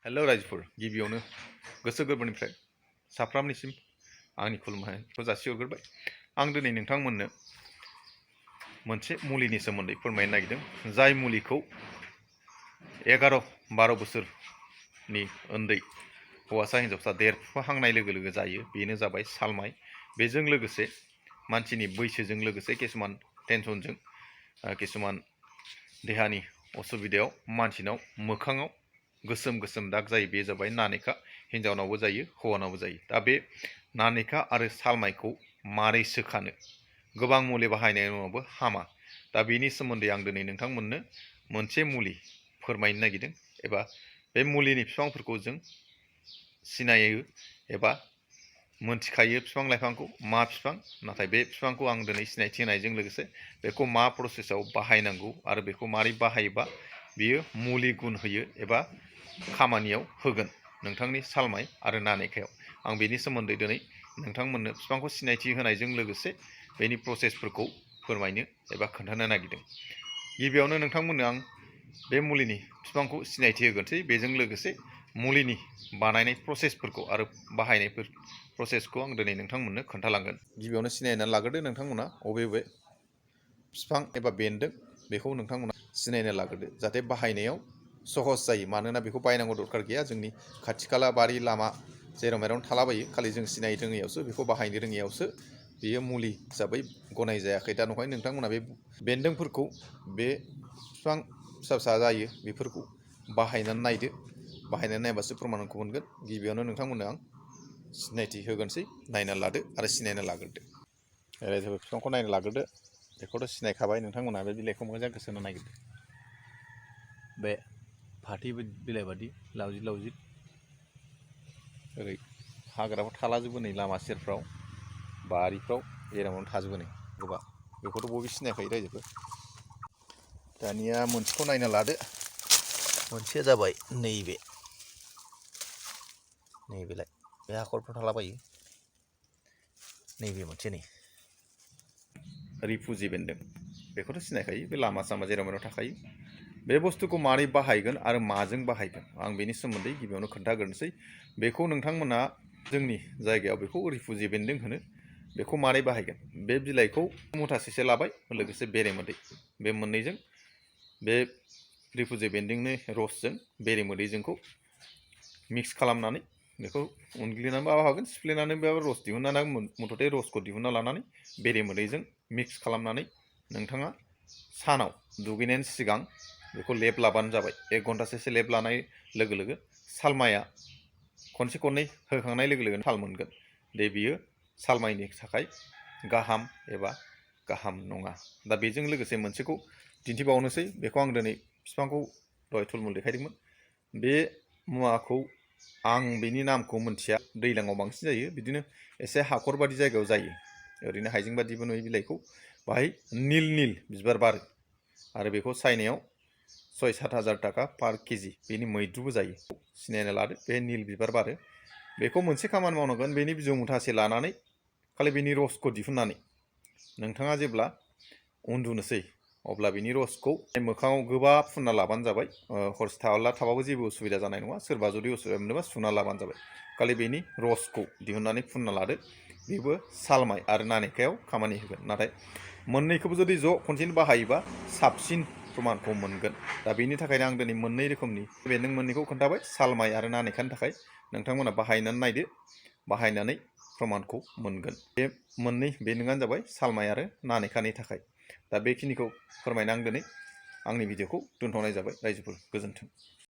हेल' रायजोफोर गिबियावनो गोसो गोरबोनिफ्राय साफ्रामनिसिम आंनि खुलुमनायखौ जासिहरग्रोबाय। आं दिनै नोंथांमोननो मोनसे मुलिनि सोमोन्दै फोरमायनो नागिरदों, जाय मुलिखौ 11-12 बोसोरनि उन्दै हौवासा हिन्जावसा देरफुहांनाय लोगो लोगो जायो। बेनो जाबाय सालमाइ। बेजों लोगोसे मानसिनि बैसोजों लोगोसे किसुमान टेनसनजों किसुमान देहानि असुबिदायाव मानसिनाव मोखाङाव गोसोम गोसोम दाग जायो। बे जाबाय नानेखा। हिन्जावनावबो जायो, हौवानावबो जायो। दा बे नानेखा आरो सालमाइखौ मारै सोखानो, गोबां मुलि बाहायनायनि उनावबो हामा। दा बेनि सोमोन्दै आं दिनै नोंथांमोननो मोनसे मुलि फोरमायनो नागिरदों, एबा बे मुलिनि बिफांफोरखौ जों सिनायो एबा मोनथिखायो बिफां लाइफांखौ मा बिफां, नाथाय बे बिफांखौ आं दिनै सिनायथि होनायजों लोगोसे बेखौ मा प्रसेसआव बाहायनांगौ आरो बेखौ मारै बाहायोबा बियो मुलि गुन होयो एबा खामानियाव होगोन नोंथांनि सालमाइ आरो नानेखायाव। आं बेनि सोमोन्दै दिनै नोंथांमोननो बिफांखौ सिनायथि होनायजों लोगोसे बेनि प्रसेसफोरखौ फोरमायनो एबा खोन्थानो नागिरदों। गिबियावनो नोंथांमोननो आं बे मुलिनि बिफांखौ सिनायथि होगोनसै, बेजों लोगोसे मुलिनि बानायनाय प्रसेसफोरखौ आरो बाहायनायफोर प्रसेसखौ आं दिनै नोंथांमोननो खोन्थालांगोन। गिबियावनो सिनायनानै लाग्रोदो नोंथांमोना अबे बिफां एबा बेन्दों बेखौ नोंथांमोना सिनायना लाग्रोदो, जाहाथे बाहायनायाव सहस जायो। मानोना बेखौ बायनांगौ दरकार गैया, जोंनि खाथि खाला बारि लामा जेराव मेरावनो थालाबायो। खालि जों सिनाय रोङैयावसो, बेखौ बाहायनो रोङैयावसो बेयो मुलि हिसाबै गनाय जायाखै। दा नंखायनो नोंथांमोना बे बेन्दोंफोरखौ, बे बिफां फिसा फिसा जायो बेफोरखौ बाहायनानै नायदो। बाहायनानै नायबासो प्रमानखौ मोनगोन। गिबियावनो नोंथांमोननो आं सिनायथि होगोनसै, नायना लादो आरो सिनायना लाग्रोदो। रायजोफोर बिफांखौ नायना लाग्रोदो। बेखौथ' सिनायखाबाय नोंथांमोना। बे बिलाइखौ मोजां गोसो होना नागिरदो। बे फाथै बिलाइ बादि लावजिद लावजिद ओरै हाग्राफोर थालाजोबो नै लामा सेरफ्राव, बारिफ्राव जेरावनो थाजोबो नै गोबां। बेखौथ' बयबो सिनायखायो रायजोफोर। दानिया मोनसेखौ नायना लादो। मोनसेया जाबाय नैबेलाय बे हाखरफ्राव थालाबायो। नैबे मोनसे नै रिफुजि बेन्दों, बेखौथ' सिनायखायो, बे लामा सामा जेराव मेराव थाखायो। बे बुस्थुखौ मारै बाहायगोन आरो माजों बाहायगोन आं बेनि सोमोन्दै गिबियावनो खोन्थाग्रोनोसै। बेखौ नोंथांमोना जोंनि जायगायाव बेखौ रिफुजि बेन्दों होनो। बेखौ मारै बाहायगोन? बे बिलाइखौ मुथासेसो लाबाय, लोगोसे बेरेमोदै, बे मोननैजों बे रिफुजि बेन्दोंनि रसजों बेरेमोदैजोंखौ मिक्स खालामनानै बेखौ उनग्लिनानै माबा हागोन, सिफ्लेनानै बे रस दिहुननानै मथथे रसखौ दिहुनना लानानै बेरेमोदैजों मिक्स खालामनानै नोंथाङा सानाव दुगैनायनि सिगां बेखौ लेप लाबानो जाबाय। 1 घन्टासोसो लेप लानाय लोगो लोगो सालमाइया खनसे खननै होखांनाय लोगो लोगोनो थाल मोनगोन दे बियो सालमाइनि थाखाय गाहाम एबा गाहाम नङा। दा बेजों लोगोसे मोनसेखौ दिन्थिबावनोसै। बेखौ आं दिनै बिफांखौ दहाय थुलमुल देखायदोंमोन। बे मुवाखौ आं बेनि नामखौ मोनथिया, दैज्लाङाव बांसिन जायो, बिदिनो एसे हाखर बादि जायगायाव जायो। ओरैनो हाइजें बादिबो नुयो बिलाइखौ। बाहाय नील नील बिबार बारो आरो बेखौ सायनायाव 6-7 हाजार थाखा पार केजि। बेनि मैद्रुबो जायो। सिनायना लादो, बे नील बिबार बारो। बेखौ मोनसे खामानि मावनांगोन, बेनि बिजौ मुथासे लानानै खालि बेनि रसखौ दिहुननानै नोंथाङा जेब्ला उन्दुनोसै अब्ला बिनि रसखौ मोखाङाव गोबाब फुनना लाबानो जाबाय। हरसे थाबाबो जेबो उसुबिदा जानाय नङा। सोरबा जुदि उसुबिदा मोनोबा सुना लाबानो जाबाय। खालि बेनि रसखौ दिहुननानै फुनना लादो। बेबो सालमाइ आरो नानेखायाव खामानि होगोन। नाथाय मोननैखौबो जुदि ज' खनसेनो बाहायोबा साबसिन प्रमानखौ मोनगोन। दा बेनि थाखायनो आं दिनै मोननै रोखोमनि बेन्दों मोननैखौ खोन्थाबाय, सालमाइ आरो नानेखानि थाखाय। नोंथांमोना बाहायनानै नायदो, बाहायनानै प्रमानखौ मोनगोन। बे मोननै बेन्दोंआनो जाबाय सालमाइ आरो नानेखानि थाखाय। दा बेखिनिखौ फोरमायना आं दिनै आंनि भिडिअखौ दोनथ'नाय जाबाय। रायजोफोर गोजोन्थों।